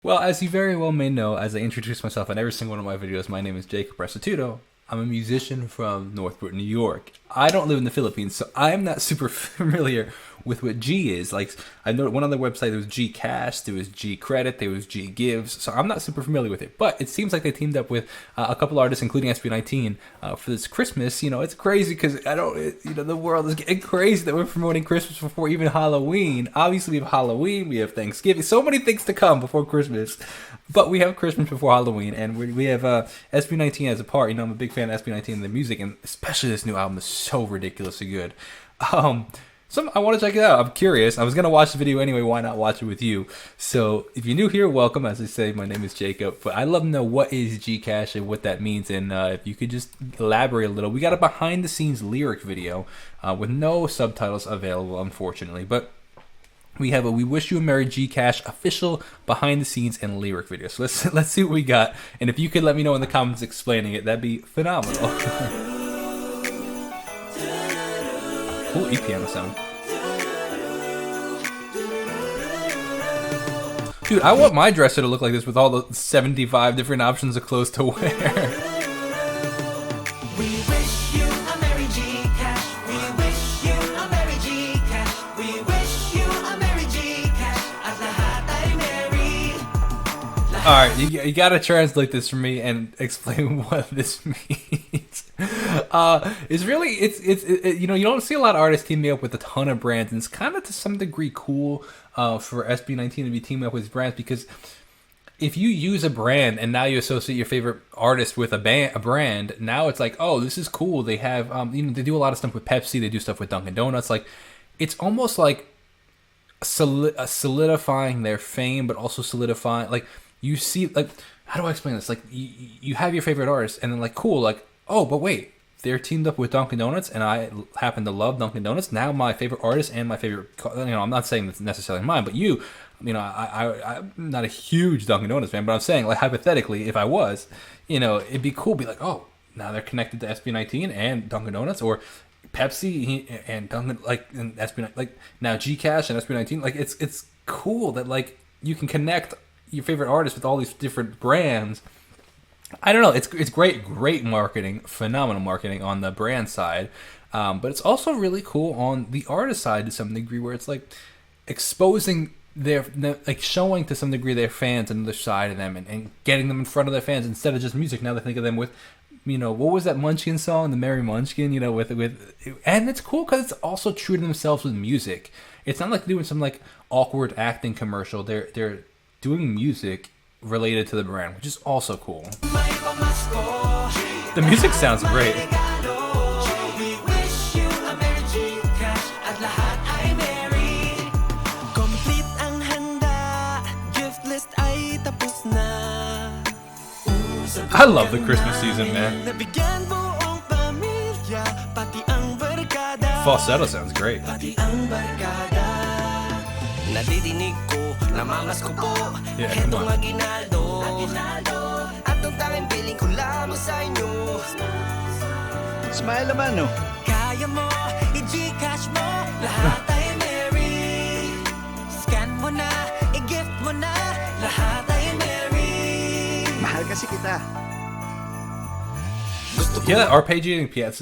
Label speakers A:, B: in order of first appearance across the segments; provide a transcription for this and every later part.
A: Well, as you very well may know, as I introduce myself in every single one of my videos, my name is Jacob Restituto. I'm a musician from Northport, New York. I don't live in the Philippines, so I'm not super familiar with what G is. Like, I know one other website, there was GCash, there was GCredit, there was GGives, so I'm not super familiar with it. But it seems like they teamed up with a couple artists, including SB19, for this Christmas. You know, it's crazy because the world is getting crazy that we're promoting Christmas before even Halloween. Obviously, we have Halloween, we have Thanksgiving, so many things to come before Christmas. But we have Christmas before Halloween, and we have SB19 as a part. You know, I'm a big fan of SB19 and the music, and especially this new album is so ridiculously good. So I want to check it out. I'm curious. I was going to watch the video anyway. Why not watch it with you? So if you're new here, welcome. As I say, my name is Jacob. But I'd love to know what is GCash and what that means. And if you could just elaborate a little. We got a behind-the-scenes lyric video with no subtitles available, unfortunately. But we have a "We Wish You a Merry GCash" official behind-the-scenes and lyric video. So let's see what we got. And if you could let me know in the comments explaining it, that'd be phenomenal. Cool piano sound. Dude, I want my dresser to look like this with all the 75 different options of clothes to wear.
B: We wish you a Merry GCash. We wish you a Merry GCash. We wish you a Merry GCash. At lahat ay merry.
A: Alright, you gotta translate this for me and explain what this means. You don't see a lot of artists teaming up with a ton of brands, and it's kind of to some degree cool for SB19 to be teaming up with brands, because if you use a brand and now you associate your favorite artist with a brand, now it's like, oh, this is cool. They have, they do a lot of stuff with Pepsi. They do stuff with Dunkin' Donuts. Like, it's almost like solidifying their fame, but also solidifying, like, you see, like, how do I explain this? Like, you have your favorite artist, and then, like, cool, like, oh, but wait, they're teamed up with Dunkin' Donuts, and I happen to love Dunkin' Donuts. Now my favorite artist and my favorite, I'm not saying that's necessarily mine, but I'm not a huge Dunkin' Donuts fan, but I'm saying, like, hypothetically, if I was, it'd be cool to be like, oh, now they're connected to SB19 and Dunkin' Donuts, or Pepsi and Dunkin', like, and SB19, like, now GCash and SB19, like, it's cool that, like, you can connect your favorite artist with all these different brands. I don't know. It's great marketing, phenomenal marketing on the brand side, but it's also really cool on the artist side to some degree, where it's like exposing like showing to some degree their fans another side of them, and getting them in front of their fans instead of just music. Now they think of them with, what was that Munchkin song, the Merry Munchkin, and it's cool because it's also true to themselves with music. It's not like doing some like awkward acting commercial. They're doing music related to the brand, which is also cool. The music sounds great. I love the Christmas season, man. Falsetto sounds great. Yeah, come on.
C: Smile naman, no?
B: Kaya mo, i-GCash mo, lahat ay merry. Scan mo na, i-gift mo na, lahat ay merry.
C: Mahal kasi kita.
A: Yeah, that arpeggiating piano.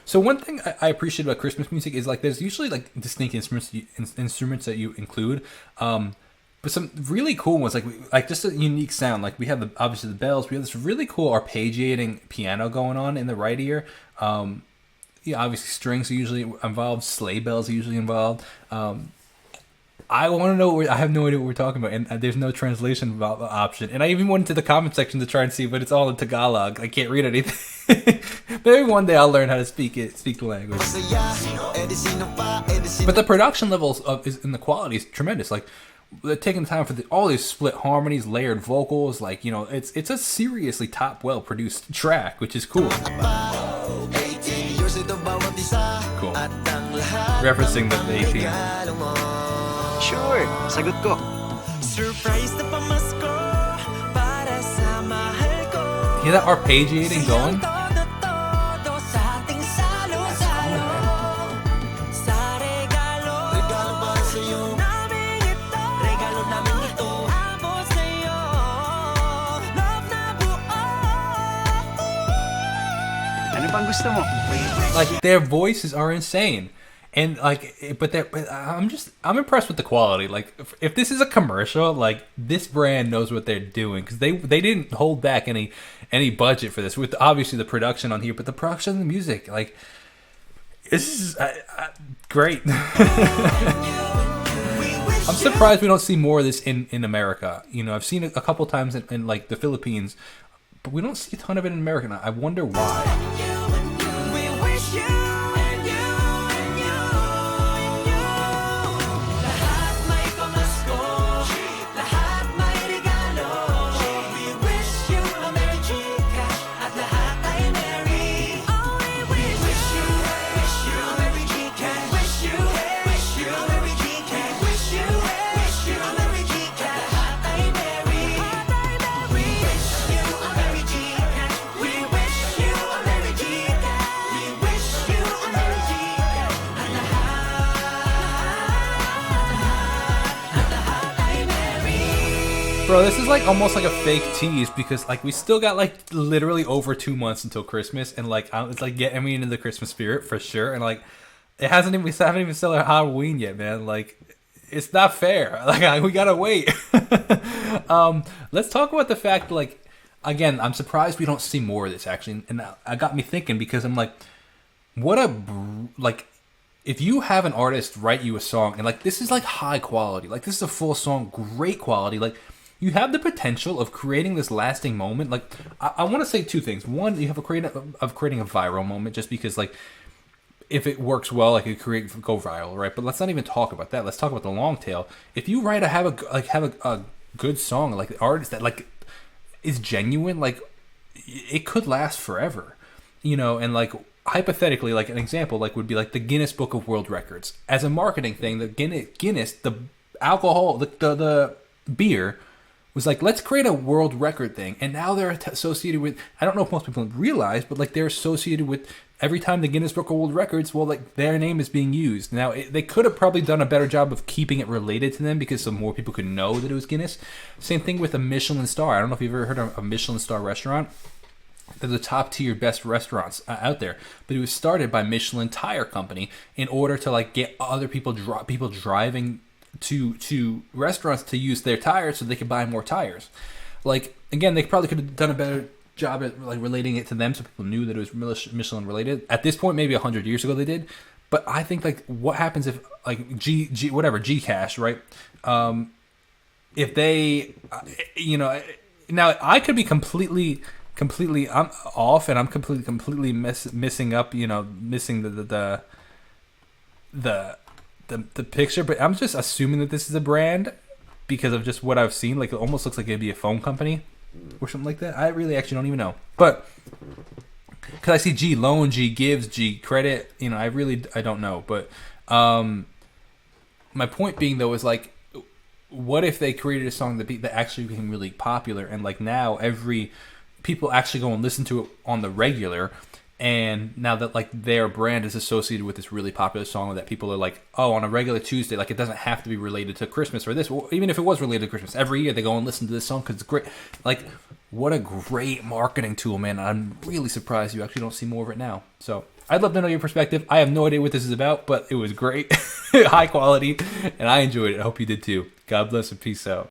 A: So one thing I appreciate about Christmas music is, like, there's usually like distinct instruments that you include, but some really cool ones, like just a unique sound. Like, we have obviously the bells. We have this really cool arpeggiating piano going on in the right ear. Obviously strings are usually involved. Sleigh bells are usually involved. I want to know. I have no idea what we're talking about, and there's no translation option. And I even went into the comment section to try and see, but it's all in Tagalog. I can't read anything. Maybe one day I'll learn how to speak the language. But the production levels and the quality is tremendous. Like, they're taking time for all these split harmonies, layered vocals. Like, it's a seriously top, well produced track, which is cool. Cool. Referencing the 18.
C: Sure, sagot ko.
B: Surprise na pamasko para sa mahal ko.
A: Hear that arpeggiating going?
C: bang gusto mo?
A: Like their voices are insane, and like, but I'm impressed with the quality. Like, if this is a commercial, like this brand knows what they're doing because they didn't hold back any budget for this. With obviously the production on here, but the production and the music, like, this is great. I'm surprised we don't see more of this in America. You know, I've seen it a couple times in like the Philippines, but we don't see a ton of it in America. And I wonder why. Bro, this is like almost like a fake tease because like we still got like literally over 2 months until Christmas, and like it's like getting me into the Christmas spirit for sure. And like we haven't even celebrated Halloween yet, man. Like it's not fair. Like we gotta wait. Let's talk about the fact, like, again, I'm surprised we don't see more of this actually, and that got me thinking because I'm like, if you have an artist write you a song and like this is like high quality, like this is a full song, great quality, like you have the potential of creating this lasting moment. Like I want to say two things. One, you have creating a viral moment, just because like if it works well, like it go viral, right? But let's not even talk about that. Let's talk about the long tail. If you have a good song, like the artist that like is genuine, like it could last forever, you know. And like hypothetically, like an example, like would be like the Guinness Book of World Records as a marketing thing. The Guinness, the alcohol, the beer was like, let's create a world record thing. And now they're associated with, I don't know if most people realize, but like they're associated with every time the Guinness Book of World Records, well, like their name is being used. Now, they could have probably done a better job of keeping it related to them because some more people could know that it was Guinness. Same thing with a Michelin star. I don't know if you've ever heard of a Michelin star restaurant. They're the top tier best restaurants out there, but it was started by Michelin Tire Company in order to like get other people driving to restaurants to use their tires so they could buy more tires. Like, again, they probably could have done a better job at like relating it to them so people knew that it was Michelin related. At this point, maybe 100 years ago they did, but I think like what happens if like GCash, right? If they, you know, now I could be completely I'm off and I'm completely missing up, you know, missing the picture, but I'm just assuming that this is a brand because of just what I've seen. Like it almost looks like it'd be a phone company or something like that. I really actually don't even know, but because I see G loan, G gives, G credit, you know, I don't know. But my point being though is like, what if they created a song that actually became really popular, and like now people actually go and listen to it on the regular. And now that like their brand is associated with this really popular song that people are like, oh, on a regular Tuesday, like it doesn't have to be related to Christmas or this. Well, even if it was related to Christmas, every year they go and listen to this song because it's great. Like, what a great marketing tool, man. I'm really surprised you actually don't see more of it now. So I'd love to know your perspective. I have no idea what this is about, but it was great, high quality, and I enjoyed it. I hope you did too. God bless and peace out.